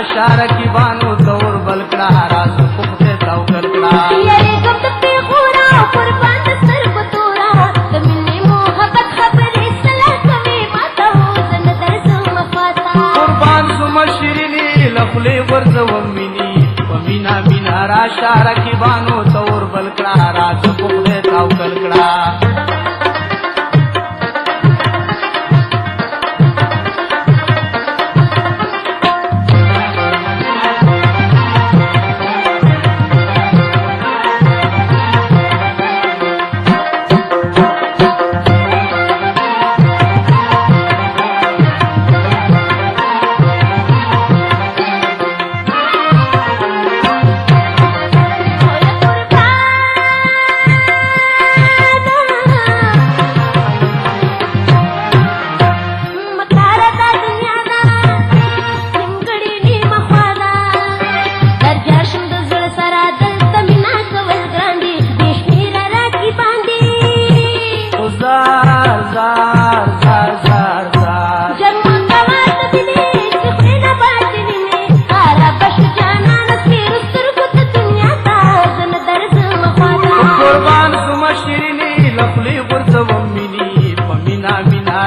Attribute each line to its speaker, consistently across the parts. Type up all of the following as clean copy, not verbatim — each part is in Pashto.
Speaker 1: راشه رقیبانو تور بل کړه راز په خدای توکل کړه
Speaker 2: یاري کوم د پیغورا قربان د سترګو تورا د مینې محبت خبرې سلا کوي ماته وزن درځم وفاتا
Speaker 1: قربان زم شیرینی لخلې ورځوم مینی په مینا مینا راشه رقیبانو تور بل کړه راز په خدای توکل کړه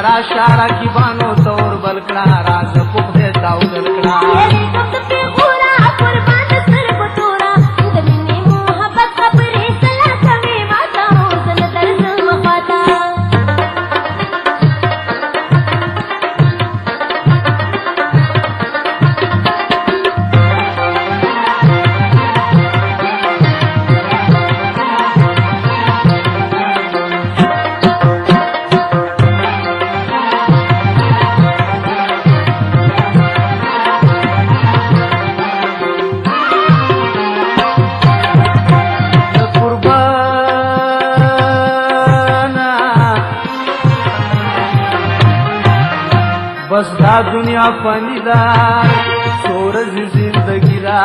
Speaker 1: راشه رقیبانو تور بل کړه راز په خدای توکل کړه
Speaker 2: یاري کوم د پیغورا قربان د سترګو تورا د مینې محبت خبرې سلا کوي ماته وزن درځم وفاتا
Speaker 1: بس دا دنیا فانی دا سورج زندگی دا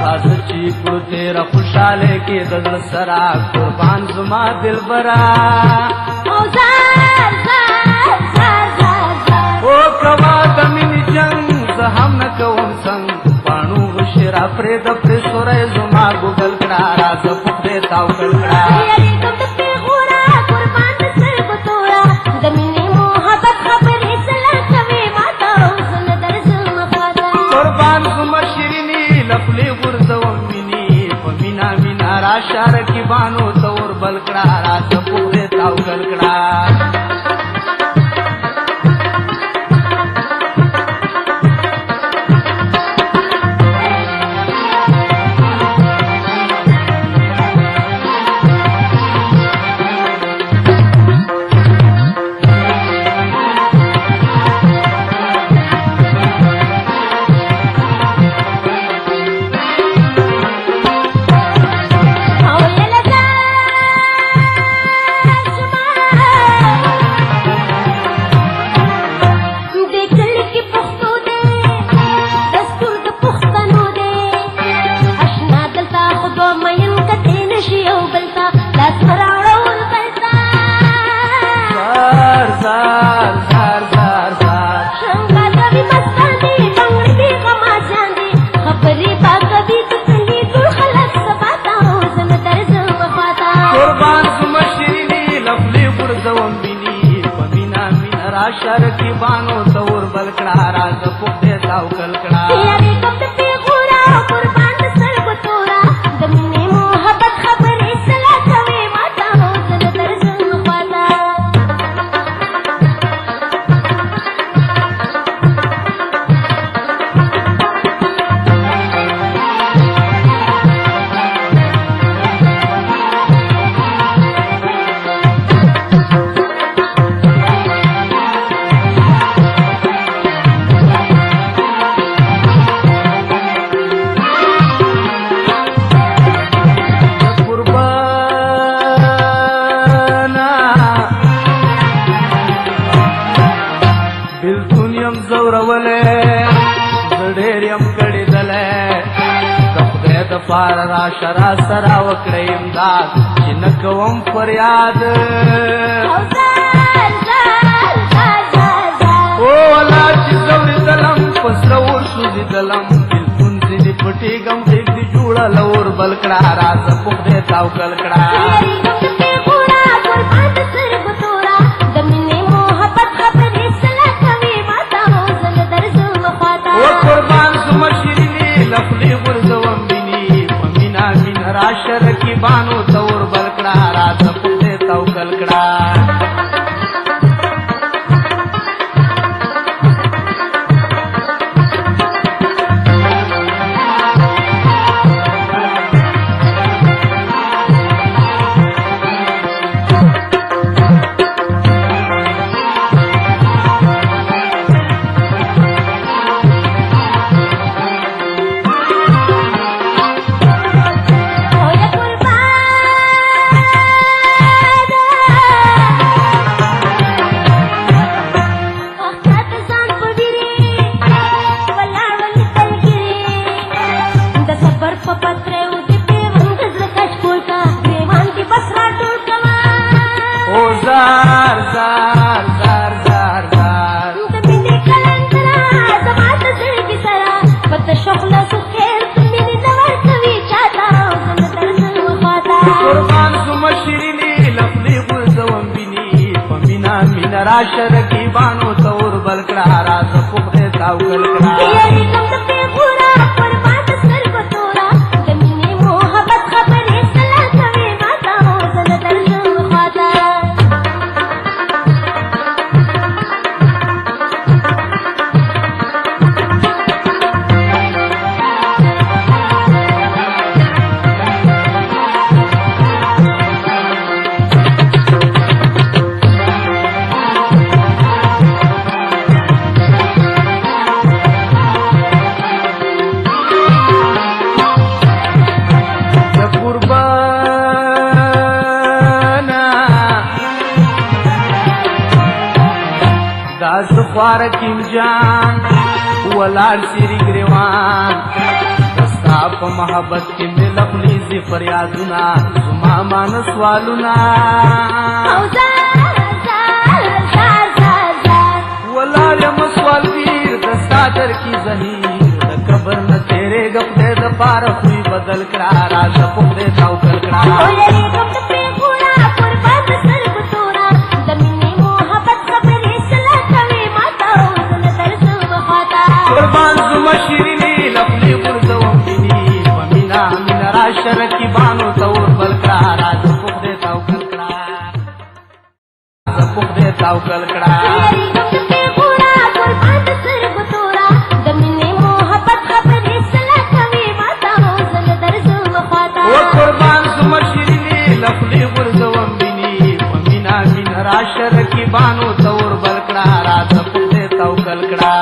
Speaker 1: راز چی کړو تیرا خوشاله کې دل سرا قربان زما دل برا
Speaker 2: او زار زار زار زار زار
Speaker 1: او کما د مینې جنگ زه هم نه کوم څنګ پانو شرا پرې د پرې سورې زما ګل کړه راز په دې توکل کړه
Speaker 2: یاري کوم د پیغورا قربان د سترګو تورا د مینې محبت خبرې سلا کوي ماته وزن درځم وفاتا
Speaker 1: قربان زم شیرینی لخلې ورځوم مینی په مینا مینا راشه رقیبانو تور بل کړه راز په دې توکل کړه راشه رقیبانو تور بل کړه راز په دې توکل کړه
Speaker 2: یاري کوم د پیغورا قربان د سترګو تورا د مینې محبت خبرې سلا کوي ماته وزن درځم وفاتا
Speaker 1: پار را شرا سرا وکړې امداد چې نکوم فریاد
Speaker 2: او زار زار زار زار
Speaker 1: او الله چې زوري دلم پسرور سوزي دلم بلکون زنی پټي غم دې جوړه لور بلکړه راز په دې تاو کلکړه राशर की बानो तौर बलकड़ा रात पुते तौ कलकड़ा राशर की बानो तौर बलकड़ा रात पुखरे ताव कलकड़ा خوار کیم جان ولار سری گریوان دستا په محبت کې مل خپل زی فریادونه زما مان سوالونه ولار یم سوال پیر دستا در کی زهیر د قبر نه تیرے غفله د پار خوې بدل کړه راز په دې تاو کړه राशर की बानो तौर बलकड़ा राज पुखरे ताव कलकड़ा पुखरे ताव कलकड़ा वो कुर्बान सुमशिरी लफली गुरजवम बिनी पमीना मिन राशर की बानो तौर बलकड़ा राज पुखरे ताव कलकड़ा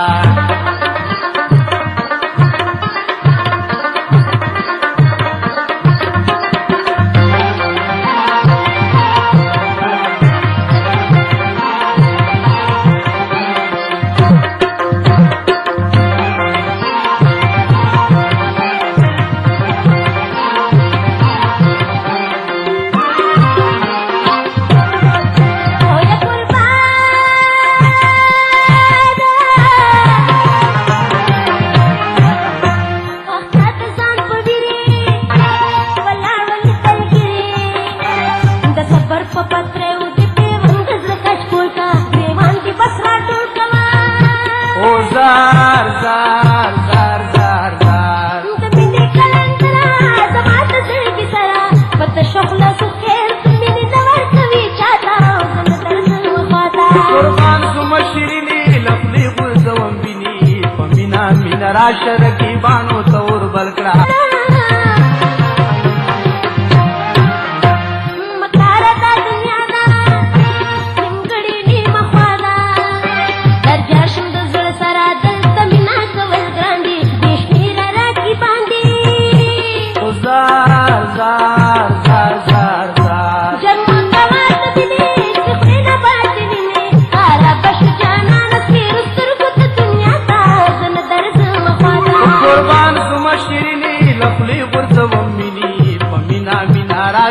Speaker 1: राशर की बानो तौर बलकड़ा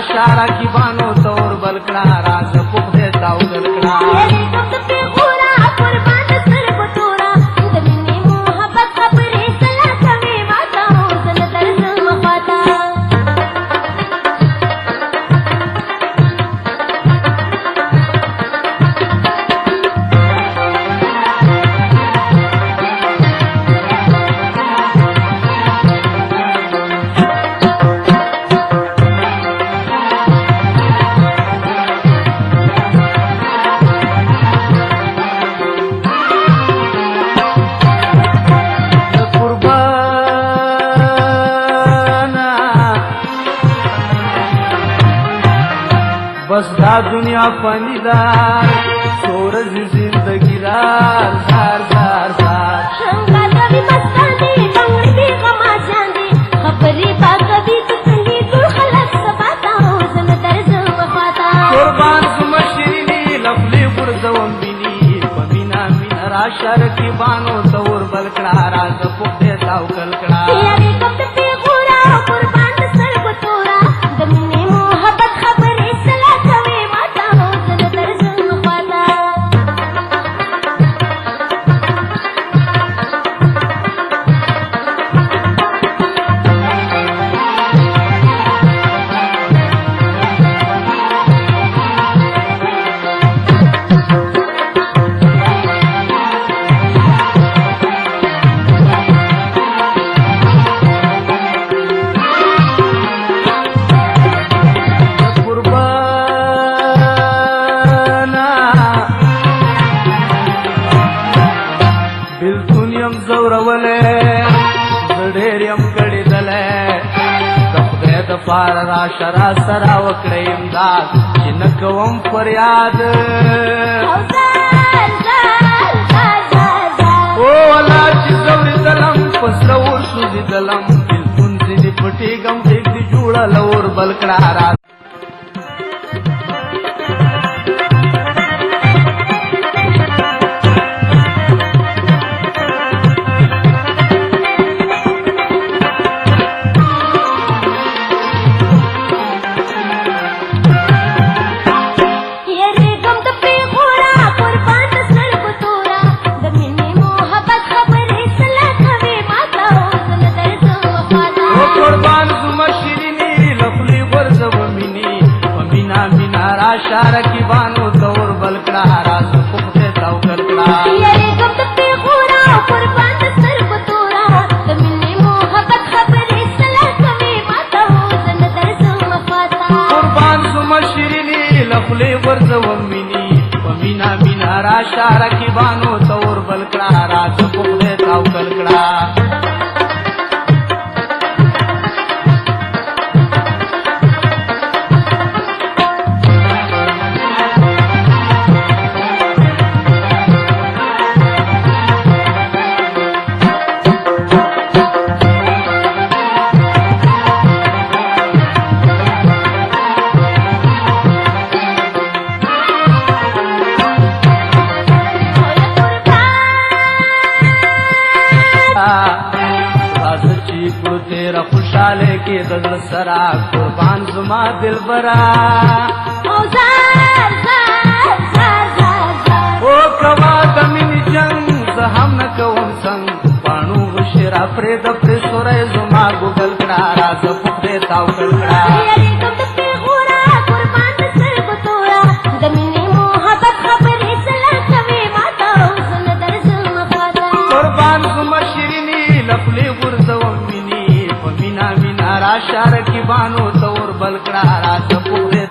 Speaker 1: शारा की बानो तौर बलकड़ा राज पुखरे ताव गलकड़ा دا دنیا فانی دا سورج زندگی رار زار زار زار
Speaker 2: شنگا کبھی مستاندی بنگڑی بھی غما جاندی خبری با کبھی کتنی دل خلق سباتا حوزن درز وفاتا
Speaker 1: قربان زما شیرینی لفلی برزوم بینی پمینا مینا راشا رکی بانو تور بلکڑا راز پختے تاو کلکڑا
Speaker 2: یاری کم دپی غورا قربان دسر بطورا دمینی محبت خبری سلا کوي ماتا حوزن درز وفاتا
Speaker 1: پار را شرا سرا وکړی امداد چې نکوم فریاد او لا چې زوري دلم پسرور سوزي دلم بلکون ځینې پټي غم دې جوړه لور بلکړه را شار کی بانو تور بلکڑا راز پختے تاو کلکڑا
Speaker 2: یاری کم دپی غورا قربان دسر بطورا دمینی محبت خبری سلا کوي ماتا حوزن درز وفاتا
Speaker 1: قربان زما شیرینی لخلی ورزوم مینی پمینا مینا را شار کی بانو تور بلکڑا راز پختے تاو کلکڑا تیرا خوشحالے کی دل سرا قربان زما دل برا
Speaker 2: زار زار زار زار زار
Speaker 1: او کوا دمین جنگ زہم نکوم سنگ پانو غشرا پرید پر سورے زما گوگل کڑا راز پختے تاو کلکڑا
Speaker 2: یاری کم دپی غورا قربان دسر بطورا دمینی محبت خبری سلا کوي ماتا حوزن درز وفاتا
Speaker 1: قربان زما شیرینی لفلی غرزوم مینی پمینا مینا را شار کی بانو تور بلکڑا راز پختے